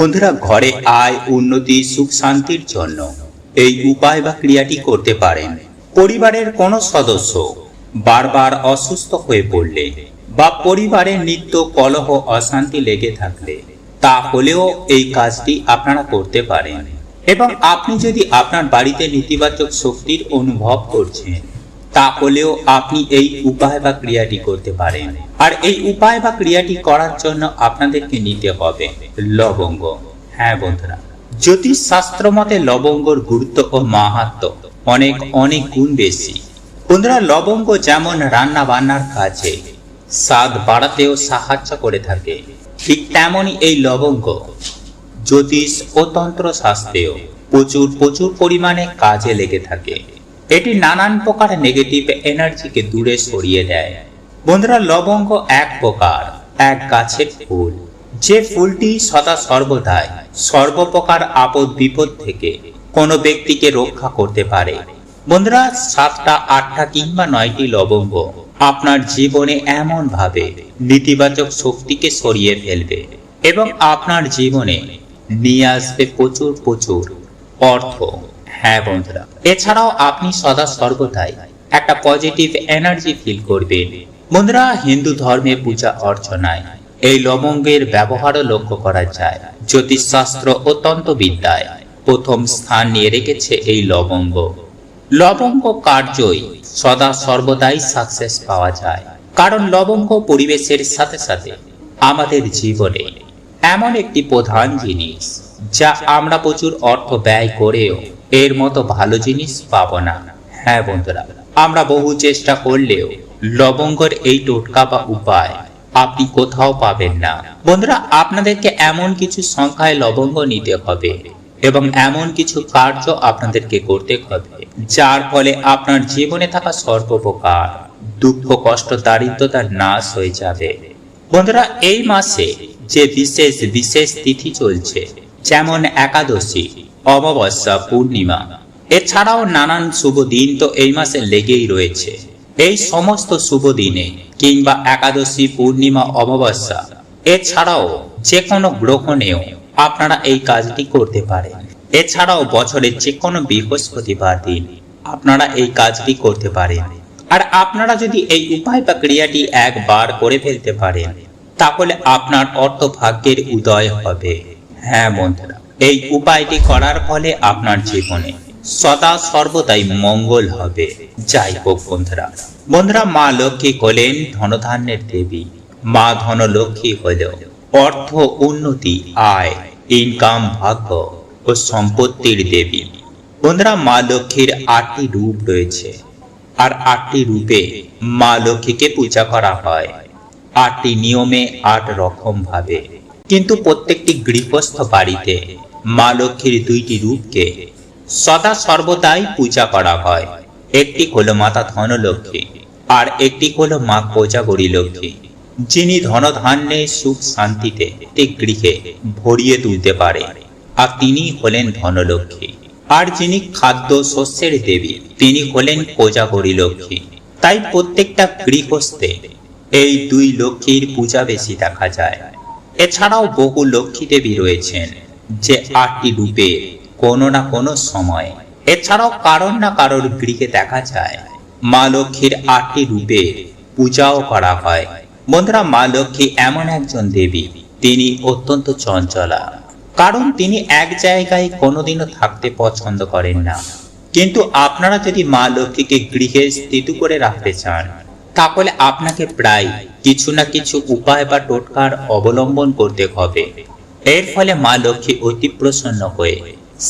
বন্ধুরা, ঘরে আয়, উন্নতি, সুখ শান্তির জন্য এই উপায় বা ক্রিয়াটি করতে পারেন। পরিবারের কোনো সদস্য বারবার অসুস্থ হয়ে পড়লে বা পরিবারের নিত্য কলহ অশান্তি লেগে থাকলে তাহলেও এই কাজটি আপনারা করতে পারেন। এবং আপনি যদি আপনার বাড়িতে নেতিবাচক শক্তির অনুভব করছেন তাহলেও আপনি এই উপায় বা ক্রিয়াটি করতে পারেন। আর এই উপায় বা ক্রিয়াটি করার জন্য আপনাদেরকে নিতে হবে লবঙ্গ। হ্যাঁ বন্ধুরা, জ্যোতিষ শাস্ত্র মতে লবঙ্গর গুরুত্ব ও মাহাত্ম্য অনেক অনেক গুণ বেশি। বন্ধুরা, লবঙ্গ যেমন রান্না বান্নার কাজে স্বাদ বাড়াতেও সাহায্য করে থাকে, ঠিক তেমনই এই লবঙ্গ জ্যোতিষ ও তন্ত্র শাস্ত্রেও প্রচুর পরিমাণে কাজে লেগে থাকে। এটি নানান প্রকার নেগেটিভ এনার্জিকে দূরে সরিয়ে দেয়। বন্ধুরা, লবঙ্গ এক প্রকার এক গাছের ফুল, যে ফুলটি সদা সর্বদাই সর্বপ্রকার আপদ বিপদ থেকে কোনো ব্যক্তিকে রক্ষা করতে পারে। বন্ধুরা, 7টা 8টা কিংবা 9টি লবঙ্গ আপনার জীবনে এমন ভাবে নেতিবাচক শক্তিকে সরিয়ে ফেলবে এবং আপনার জীবনে নিয়ে আসবে প্রচুর অর্থ। হ্যাঁ বন্ধুরা, এছাড়াও আপনি সদা সর্বদাই একটা পজিটিভ এনার্জি ফিল করবেন। বন্ধুরা, হিন্দু ধর্মে পূজা অর্চনায় এই লবঙ্গের ব্যবহারও লক্ষ্য করা যায়। জ্যোতিষশাস্ত্র ও তন্ত্রবিদ্যায় প্রথম স্থান নিয়ে রেখেছে এই লবঙ্গ। লবঙ্গ কার্যই সদা সর্বদাই সাকসেস পাওয়া যায়, কারণ লবঙ্গ পরিবেশের সাথে সাথে আমাদের জীবনে এমন একটি প্রধান জিনিস যা আমরা প্রচুর অর্থ ব্যয় করেও এর মতো ভালো জিনিস পাবো না। হ্যাঁ বন্ধুরা, আমরা বহু চেষ্টা করলেও লবঙ্গের এই টোটকা বা উপায় আপনি কোথাও পাবেন না। বন্ধুরা, আপনাদেরকে এমন কিছু সংখ্যায় লবঙ্গ নিতে হবে এবং এমন কিছু কার্য আপনাদেরকে করতে হবে যার ফলে আপনার জীবনে থাকা সর্বপ্রকার দুঃখ, কষ্ট, দারিদ্রতার নাশ হয়ে যাবে। বন্ধুরা, এই মাসে যে বিশেষ তিথি চলছে, যেমন একাদশী, অমাবস্যা, পূর্ণিমা, এছাড়াও নানান শুভ দিন তো এই মাসে লেগেই রয়েছে। এই সমস্ত শুভ দিনে কিংবা একাদশী, পূর্ণিমা, অমাবস্যা এছাড়াও যে কোনো গ্রহণেও আপনারা এই কাজটি করতে পারেন। এছাড়াও বছরের যে কোনো বৃহস্পতিবার দিন আপনারা এই কাজটি করতে পারেন। আর আপনারা যদি এই উপায় বা ক্রিয়াটি একবার করে ফেলতে পারেন তাহলে আপনার অর্থভাগ্যের উদয় হবে। হ্যাঁ বন্ধুরা, এই উপায়টি করার ফলে আপনার জীবনে সদা সর্বদাই মঙ্গল হবে। যাই হোক বন্ধুরা, মা লক্ষ্মী হলেন ধনধান্যের দেবী। মা ধনলক্ষ্মী হলেও অর্থ, উন্নতি, আয়, ইনকাম, ভাগ্য ও সম্পত্তির দেবী। বন্ধুরা, মা লক্ষ্মীর 8টি রূপ রয়েছে, আর 8টি রূপে মা লক্ষ্মীকে পূজা করা হয় 8টি নিয়মে, 8 রকম ভাবে। কিন্তু প্রত্যেকটি গৃহস্থ বাড়িতে মা লক্ষ্মীর 2টি রূপকে সদা সর্বদাই পূজা করা হয়। একটি হলো মাতা ধনলক্ষ্মী আর একটি হলো মা কোজাগরী লক্ষ্মী, যিনি ধনধান্যে, সুখ শান্তিতে গৃহে ভরিয়ে তুলতে পারে, আর তিনি হলেন ধনলক্ষ্মী। আর যিনি খাদ্য শস্যের দেবী, তিনি হলেন কোজাগরী লক্ষ্মী। তাই প্রত্যেকটা গৃহস্থে এই 2 লক্ষ্মীর পূজা বেশি দেখা যায়। এছাড়াও বহু লক্ষ্মী দেবী রয়েছেন যে 8টি রূপে কোনো না কোনো সময়, এছাড়াও কারোর না কারোর গৃহে দেখা যায় মা লক্ষ্মীর 8টি রূপে পূজাও করা হয়। বন্ধুরা, মা লক্ষ্মী এমন একজন দেবী, তিনি অত্যন্ত চঞ্চলা, কারণ তিনি এক জায়গায় কোনোদিনও থাকতে পছন্দ করেন না। কিন্তু আপনারা যদি মা লক্ষ্মীকে গৃহে স্থিত করে রাখতে চান তাহলে আপনাকে প্রায় কিছু না কিছু উপায় বা টোটকার অবলম্বন করতে হবে। এর ফলে মা লক্ষ্মী অতি প্রসন্ন হয়ে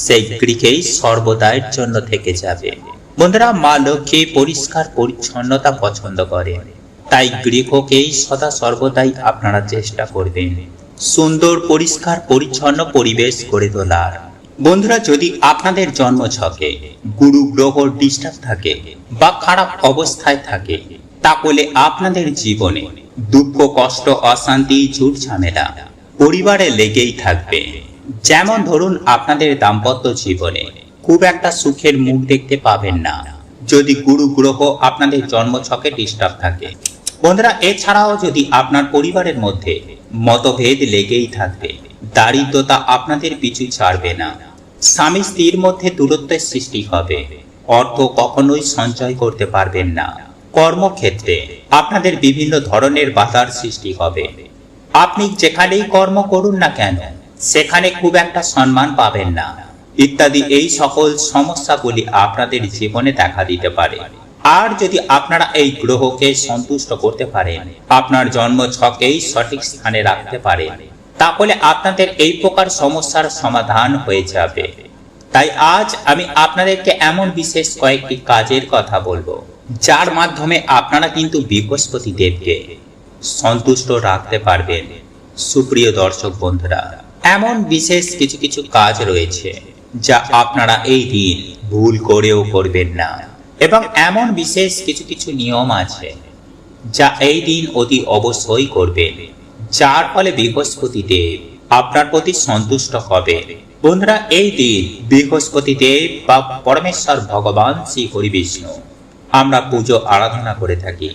সেই গৃহেই সর্বদায়ের জন্য থেকে যাবে। বন্ধুরা, মা লক্ষ্মী পরিষ্কার পরিচ্ছন্নতা পছন্দ করেন, তাই গৃহকেই সদা সর্বদাই আপনারা চেষ্টা করবেন সুন্দর, পরিষ্কার, পরিচ্ছন্ন পরিবেশ করে তোলার। বন্ধুরা, যদি আপনাদের জন্মছকে গুরু গ্রহ ডিস্টার্ব থাকে বা খারাপ অবস্থায় থাকে তাহলে আপনাদের জীবনে দুঃখ, কষ্ট, অশান্তি, ঝুট ঝামেলা পরিবারে লেগেই থাকবে। যেমন ধরুন, আপনাদের দাম্পত্য জীবনে খুব একটা সুখের মুখ দেখতে পাবেন না যদি গুরু গ্রহ আপনাদের জন্মছকে ডিস্টার্ব থাকে। বন্ধুরা, এছাড়াও যদি আপনার পরিবারের মধ্যে মতভেদ লেগেই থাকবে, দারিদ্রতা আপনাদের পিছু ছাড়বে না, স্বামী স্ত্রীর মধ্যে দূরত্বের সৃষ্টি হবে, অর্থ কখনোই সঞ্চয় করতে পারবেন না, কর্মক্ষেত্রে আপনাদের বিভিন্ন ধরনের বাধার সৃষ্টি হবে, আপনি যেখানেই কর্ম করুন না কেন সেখানে খুব একটা সম্মান পাবেন না, ইত্যাদি এই সকল সমস্যাগুলি আপনাদের জীবনে দেখা দিতে পারে। আর যদি আপনারা এই গ্রহকে সন্তুষ্ট করতে পারেন, আপনার জন্ম ছকেই সঠিক স্থানে রাখতে পারেন, তাহলে আপনাদের এই প্রকার সমস্যার সমাধান হয়ে যাবে। তাই আজ আমি আপনাদেরকে এমন বিশেষ কয়েকটি কাজের কথা বলবো, যার মাধ্যমে আপনারা কিন্তু বৃহস্পতি দেবকে সন্তুষ্ট রাখতে পারবেন। সুপ্রিয় দর্শক বন্ধুরা, এমন বিশেষ কিছু কিছু কাজ রয়েছে যা আপনারা এই দিন ভুল করেও করবেন না, এবং এমন বিশেষ কিছু কিছু নিয়ম আছে যা এই দিন অতি অবশ্যই করবেন, যার ফলে বৃহস্পতি দেব আপনার প্রতি সন্তুষ্ট হবে। বন্ধুরা, এই দিন বৃহস্পতি দেব বা পরমেশ্বর ভগবান শ্রী হরি বিষ্ণু আমরা পুজো আরাধনা করে থাকি,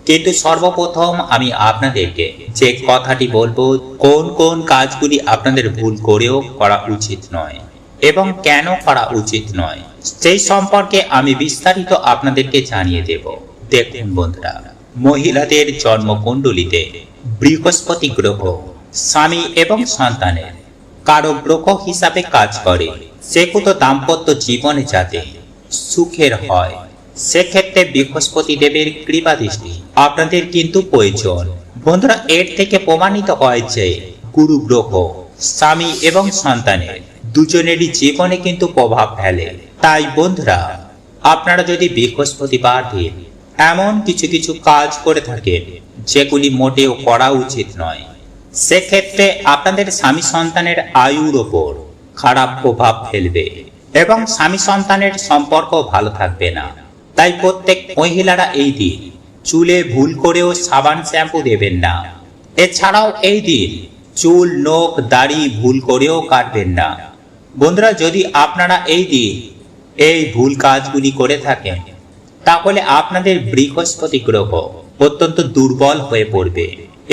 কিন্তু সর্বপ্রথম আমি আপনাদেরকে যে কথাটি বলবো, কোন কোন কাজগুলি আপনাদের ভুল করেও করা উচিত নয় এবং কেন করা উচিত নয় সেই সম্পর্কে আমি বিস্তারিত আপনাদেরকে জানিয়ে দেব। দেখুন বন্ধুরা, মহিলাদের জন্মকুণ্ডলিতে বৃহস্পতি গ্রহ স্বামী এবং সন্তানের কারো গ্রহ হিসাবে কাজ করে। সেক্ষেত্রে দাম্পত্য জীবনে যাতে সুখের হয়, সেক্ষেত্রে বৃহস্পতি দেবের কৃপা দৃষ্টি আপনাদের কিন্তু প্রয়োজন। বন্ধুরা, এর থেকে প্রমাণিত হয় যে গুরু গ্রহ স্বামী এবং সন্তানের দুজনেরই জীবনে কিন্তু প্রভাব ফেলে। তাই বন্ধুরা, আপনারা যদি বৃহস্পতিবার দিন এমন কিছু কিছু কাজ করে থাকেন যেগুলি মোটেও করা উচিত নয়, সেক্ষেত্রে আপনাদের স্বামী সন্তানের আয়ুর ওপর খারাপ প্রভাব ফেলবে এবং স্বামী সন্তানের সম্পর্ক ভালো থাকবে না। তাই প্রত্যেক মহিলারা এই দিন চুলে ভুল করেও সাবান শ্যাম্পু দেবেন না। এছাড়াও এই দিন চুল নখ দাড়ি ভুল করেও কাটবেন না। বন্ধুরা, যদি আপনারা এই দিন এই ভুল কাজগুলি করে থাকেন, তাহলে আপনাদের বৃহস্পতি গ্রহ অত্যন্ত দুর্বল হয়ে পড়বে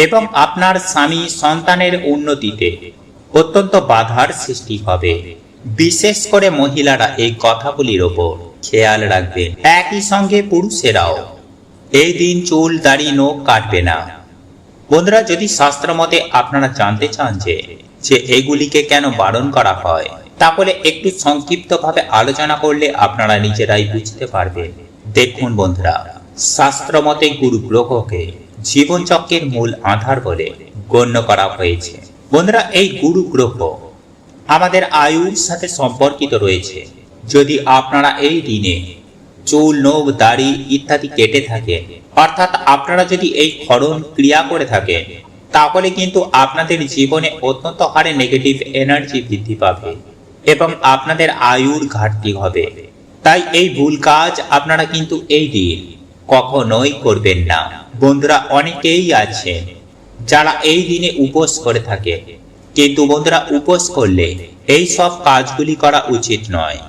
এবং আপনার স্বামী সন্তানের উন্নতিতে অত্যন্ত বাধার সৃষ্টি হবে। বিশেষ করে মহিলারা এই কথাগুলির ওপর খেয়াল রাখবেন। একই সঙ্গে পুরুষেরাও এই দিন চুল দাড়ি নখ কাটবে না। বন্ধুরা, যদি শাস্ত্র মতে আপনারা জানতে চান যে এগুলিকে কেন বারণ করা হয়, তাহলে একটু সংক্ষিপ্তভাবে আলোচনা করলে আপনারা নিজেরাই বুঝতে পারবেন। দেখুন বন্ধুরা, শাস্ত্র মতে গুরু গ্রহকে জীবনচক্রের মূল আধার বলে গণ্য করা হয়েছে। বন্ধুরা, এই গুরু গ্রহ আমাদের আয়ুর সাথে সম্পর্কিত রয়েছে। যদি আপনারা এই দিনে চুল নখ দাড়ি ইত্যাদি কেটে থাকেন, অর্থাৎ আপনারা যদি এই ক্ষরণ ক্রিয়া করে থাকেন, তাহলে কিন্তু আপনাদের জীবনে অত্যন্ত হারে নেগেটিভ এনার্জি বৃদ্ধি পাবে এবং আপনাদের আয়ুর ঘাটতি হবে। তাই এই ভুল কাজ আপনারা কিন্তু এই দিন কখনোই করবেন না। বন্ধুরা, অনেকেই আছে যারা এই দিনে উপোস করে থাকে, কিন্তু বন্ধুরা, উপোস করলে এই সব কাজগুলি করা উচিত নয়।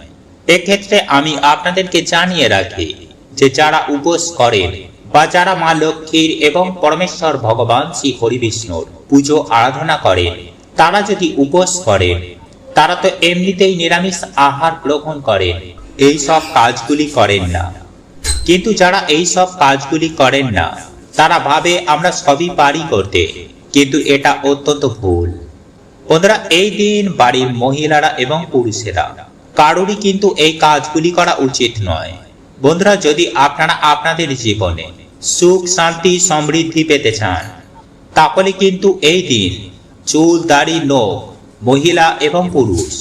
এক্ষেত্রে আমি আপনাদেরকে জানিয়ে রাখি যে যারা উপোস করেন বা যারা মা লক্ষ্মীর এবং পরমেশ্বর ভগবান শ্রী হরি বিষ্ণুর পুজো আরাধনা করেন, তারা যদি উপোস করেন, তারা তো এমনিতেই নিরামিষ আহার গ্রহণ করেন, এই সব কাজগুলি করেন না। কিন্তু যারা এই সব কাজগুলি করেন না, তারা ভাবে আমরা সবই পারি করতে, কিন্তু এটা অত্যন্ত ভুল। বন্ধুরা, এই দিন বাড়ির মহিলারা এবং পুরুষেরা কারোরই কিন্তু এই কাজগুলি করা উচিত নয়। বন্ধুরা, যদি আপনারা আপনাদের জীবনে সুখ শান্তি সমৃদ্ধি পেতে চান, তাহলে কিন্তু এই দিন চুল দাড়ি নখ মহিলা এবং পুরুষ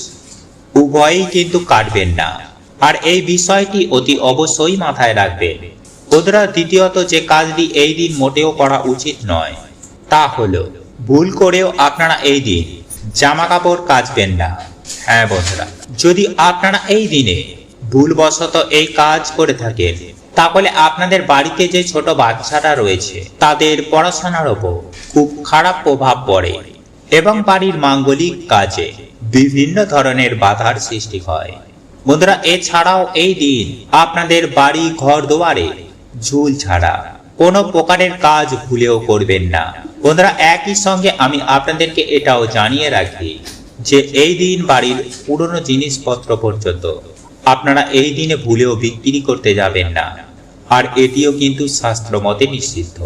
উভয়ই কিন্তু কাটবেন না। আর এই বিষয়টি অতি অবশ্যই মাথায় রাখবেন। বন্ধুরা, দ্বিতীয়ত যে কাজটি এই দিন মোটেও করা উচিত নয়, তা হলো ভুল করেও আপনারা এই দিন জামা কাপড় কাচবেন না। হ্যাঁ বন্ধুরা, যদি আপনারা এই দিনে ভুলবশত এই কাজ করে থাকেন, তাহলে আপনাদের বাড়িতে যে ছোট বাচ্চারা রয়েছে তাদের পড়াশোনার ওপর খুব খারাপ প্রভাব পড়ে এবং বাড়ির মাঙ্গলিক কাজে বিভিন্ন ধরনের বাধার সৃষ্টি হয়। বন্ধুরা, এছাড়াও এই দিন আপনাদের বাড়ি ঘর দুয়ারে ঝুল ছাড়া কোনো প্রকারের কাজ ভুলেও করবেন না। বন্ধুরা, একই সঙ্গে আমি আপনাদেরকে এটাও জানিয়ে রাখি যে এই দিন বাড়ির পুরনো জিনিসপত্র পর্যন্ত আপনারা এই দিনে ভুলেও বিক্রি করতে যাবেন না, আর এটিও কিন্তু শাস্ত্র মতে নিষিদ্ধ।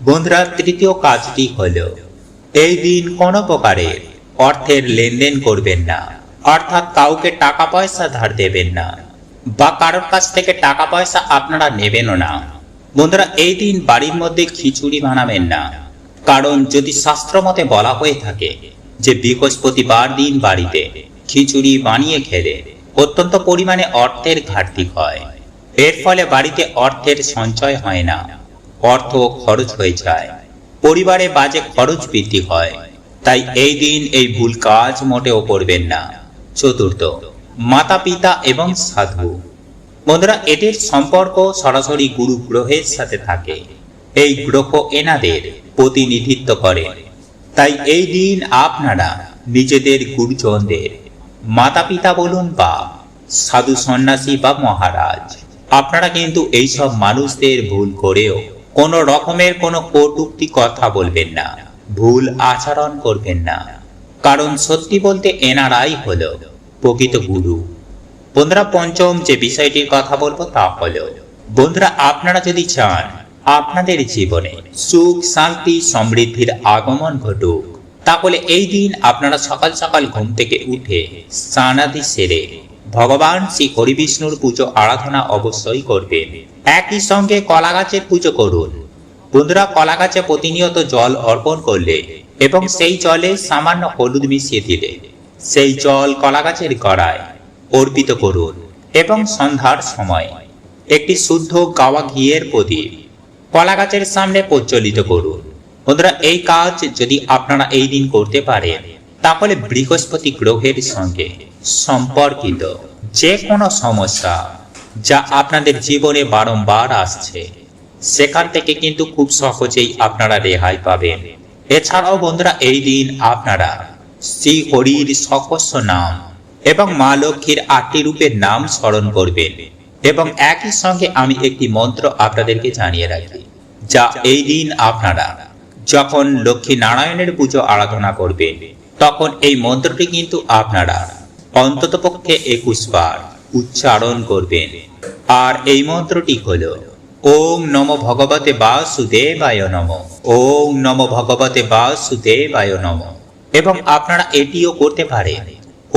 বন্ধুরা, তৃতীয় কাজটি হলো এই দিন কোনো প্রকারের অর্থের লেনদেন করবেন না, অর্থাৎ কাউকে টাকা পয়সা ধার দেবেন না বা কারোর কাছ থেকে টাকা পয়সা আপনারা নেবেনও না। বন্ধুরা, এই দিন বাড়ির মধ্যে খিচুড়ি বানাবেন না, কারণ যদি শাস্ত্র মতে বলা হয়ে থাকে যে বৃহস্পতিবার দিন বাড়িতে খিচুড়ি বানিয়ে খেলে অত্যন্ত পরিমাণে অর্থের ঘাটতি হয়, এর ফলে বাড়িতে অর্থের সঞ্চয় হয় না, অর্থ খরচ হয়ে যায়, পরিবারে বাজে খরচ বৃদ্ধি হয়। তাই এই দিন এই ভুল কাজ মোটেও করবেন না। চতুর্থ, মাতা পিতা এবং সাধু। বন্ধুরা, এদের সম্পর্ক সরাসরি গুরু গ্রহের সাথে থাকে। এই গ্রহ এনাদের প্রতিনিধিত্ব করে। তাই এই দিন আপনারা নিজেদের গুরুজনদের, মাতা পিতা বলুন বা সাধু সন্ন্যাসী বা মহারাজ, আপনারা কিন্তু এইসব মানুষদের ভুল করেও কোনো রকমের কোনো কটূক্তি কথা বলবেন না, ভুল আচরণ করবেন না, কারণ সত্যি বলতে এনারাই হলো প্রকৃত গুরু। বন্ধুরা, পঞ্চম যে বিষয়টির কথা বলবো তা হলো, বন্ধুরা, আপনারা যদি চান আপনাদের জীবনে সুখ শান্তি সমৃদ্ধির আগমন ঘটুক, তাহলে এই দিন আপনারা সকাল সকাল ঘুম থেকে উঠে স্নানাদি সেরে ভগবান শ্রী হরি বিষ্ণুর পুজো আরাধনা অবশ্যই করবেন। একই সঙ্গে কলা গাছের পুজো করুন। বন্ধুরা, কলা গাছে প্রতিনিয়ত জল অর্পণ করলে এবং সেই জলে সামান্য হলুদ মিশিয়ে দিলে সেই জল কলা গাছের গোড়ায় অর্পিত করুন এবং সন্ধ্যার সময় একটি শুদ্ধ গাওয়া ঘিয়ের প্রদীপ কলা গাছের সামনে প্রজ্বলিত করুন। বন্ধুরা, এই কাজ যদি আপনারা এই দিন করতে পারেন, তাহলে বৃহস্পতি গ্রহের সঙ্গে সম্পর্কিত যে কোনো সমস্যা যা আপনাদের জীবনে বারংবার আসছে, সেখান থেকে কিন্তু খুব সহজেই আপনারা রেহাই পাবেন। এছাড়াও বন্ধুরা, এই দিন আপনারা শ্রী হরির সহস্র নাম এবং মা লক্ষ্মীর 8টি রূপের নাম স্মরণ করবেন। এবং একই সঙ্গে আমি একটি মন্ত্র আপনাদেরকে জানিয়ে রাখি, যা এই দিন আপনারা যখন লক্ষ্মী নারায়ণের পুজো আরাধনা করবেন, তখন এই মন্ত্রটি কিন্তু আপনারা অন্ততপক্ষে 21 বার উচ্চারণ করবেন। আর এই মন্ত্রটি হলো ওম নমো ভগবতে বাসুদেবায় নমঃ, ওম নমো ভগবতে বাসুদেবায় নমঃ। এবং আপনারা এটিও করতে পারেন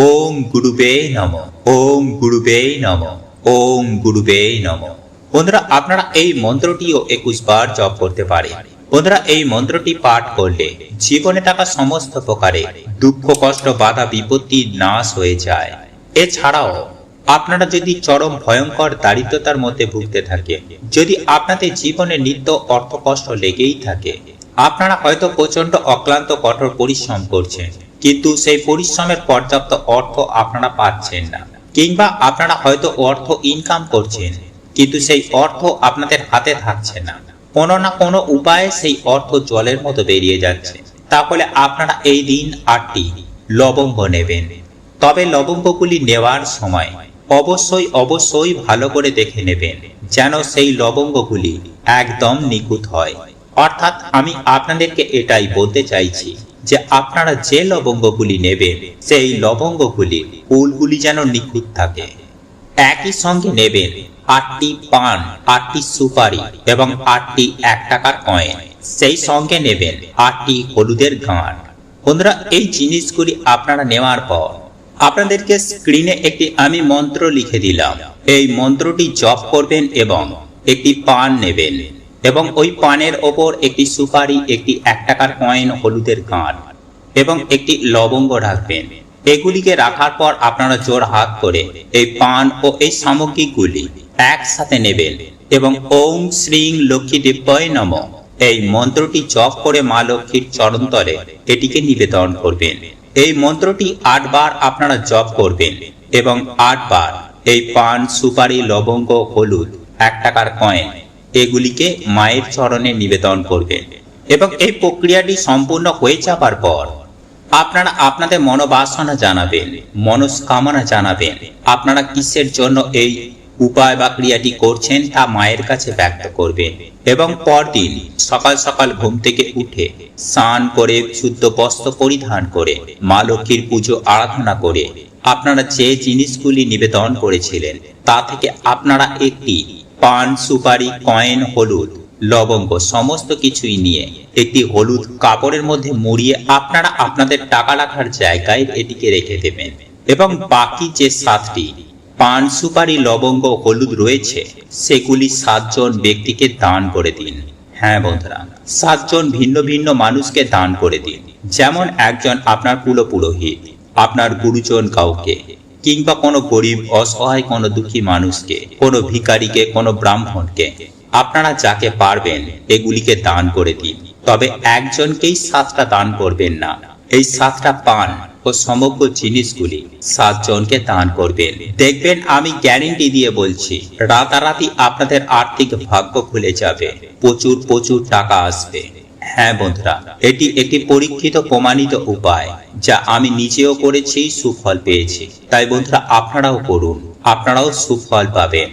ওম গুরুবে নমঃ, ওম গুরুবে নমঃ, ওম গুরুবে নমঃ। বন্ধুরা, আপনারা এই মন্ত্রটিও 21 বার জপ করতে পারেন। বন্ধুরা, এই মন্ত্রটি পাঠ করলে জীবনে থাকা সমস্ত প্রকারে দুঃখ কষ্ট বাধা বিপত্তি নাশ হয়ে যায়। এছাড়াও আপনারা যদি চরম ভয়ঙ্কর দারিদ্রতার মধ্যে ভুগতে থাকেন, যদি আপনাদের জীবনে নিত্য অর্থ কষ্ট লেগেই থাকে, আপনারা হয়তো প্রচন্ড অক্লান্ত কঠোর পরিশ্রম করছেন, কিন্তু সেই পরিশ্রমের পর্যাপ্ত অর্থ আপনারা পাচ্ছেন না, কিংবা আপনারা হয়তো অর্থ ইনকাম করছেন, কিন্তু সেই অর্থ আপনাদের হাতে থাকছে না, কোনো না কোনো উপায়ে সেই অর্থ জলের মতো বেরিয়ে যাচ্ছে, তাহলে আপনারা এই দিন 8টি লবঙ্গ নেবেন। তবে লবঙ্গগুলি নেওয়ার সময় অবশ্যই ভালো করে দেখে নেবেন যেন সেই লবঙ্গগুলি একদম নিখুঁত হয়। অর্থাৎ আমি আপনাদেরকে এটাই বলতে চাইছি যে আপনারা যে লবঙ্গগুলি নেবেন, সেই লবঙ্গগুলির ফুলগুলি যেন নিখুঁত থাকে। একই সঙ্গে নেবেন 8টি পান, 8টি সুপারি এবং 8টি 1 টাকার কয়েন। সেই সঙ্গে নেবেন 8টি হলুদের গাঁট। বন্ধুরা, এই জিনিসগুলি আপনারা নেওয়ার পর আপনাদেরকে স্ক্রিনে একটি আমি মন্ত্র লিখে দিলাম, এই মন্ত্রটি জপ করবেন এবং একটি পান নেবেন এবং ওই পানের ওপর একটি সুপারি, একটি 1 টাকার কয়েন, হলুদের গাঁট এবং একটি লবঙ্গ রাখবেন। এগুলিকে রাখার পর আপনারা জোর হাত করে এই পান ও এই সামগ্রীগুলি একসাথে নেবেন এবং ওম শ্রীং লক্ষ্মী দেব্যয় নমঃ এই মন্ত্রটি জপ করে মা লক্ষ্মীর চরণতলে এটিকে নিবেদন করবেন। এই মন্ত্রটি 8 বার আপনারা জপ করবেন এবং 8 বার এই পান, সুপারি, লবঙ্গ, হলুদ, 1 টাকার কয়েন এগুলিকে মায়ের চরণে নিবেদন করবেন। এবং এই প্রক্রিয়াটি সম্পূর্ণ হয়ে যাবার পর আপনারা আপনাদের মনোবাসনা জানাবেন, মনস্কামনা জানাবেন, আপনারা কিসের জন্য এই উপায় বা ক্রিয়াটি করছেন তা মায়ের কাছে ব্যক্ত করবেন এবং পরদিন সকাল সকাল ঘুম থেকে উঠে স্নান করে শুদ্ধ বস্ত্র পরিধান করে মা লক্ষ্মীর পুজো আরাধনা করে আপনারা যে জিনিসগুলি নিবেদন করেছিলেন তা থেকে আপনারা একটি পান, সুপারি, কয়েন, হলুদ, লবঙ্গ সমস্ত কিছুই নিয়ে একটি হলুদ কাপড়ের মধ্যে মুড়িয়ে আপনারা আপনাদের টাকা রাখার জায়গায় এটিকে রেখে দেবেন এবং বাকি যে 7টি পান, সুপারি, লবঙ্গ, হলুদ রয়েছে সেগুলি 7 জন ব্যক্তিকে দান করে দিন। হ্যাঁ বন্ধুরা, 7 জন ভিন্ন ভিন্ন মানুষকে দান করে দিন। যেমন একজন আপনার কুলপুরোহিত, আপনার গুরুজন কাউকে, কিংবা কোনো গরিব অসহায় কোনো দুঃখী মানুষকে, কোনো ভিখারিকে, কোনো ব্রাহ্মণকে, আপনারা যাকে পারবেন এগুলিকে দান করে দিন। তবে একজনকেই 7টা দান করবেন না। এই 7টা পান ও সমগ্র জিনিসগুলি 7 জনকে দান করবেন। দেখবেন, আমি গ্যারেন্টি দিয়ে বলছি, রাতারাতি আপনাদের আর্থিক ভাগ্য খুলে যাবে, প্রচুর প্রচুর টাকা আসবে। হ্যাঁ বন্ধুরা, এটি একটি পরীক্ষিত প্রমাণিত উপায়, যা আমি নিজেও করেছি, সুফল পেয়েছি। তাই বন্ধুরা, আপনারাও করুন, আপনারাও সুফল পাবেন।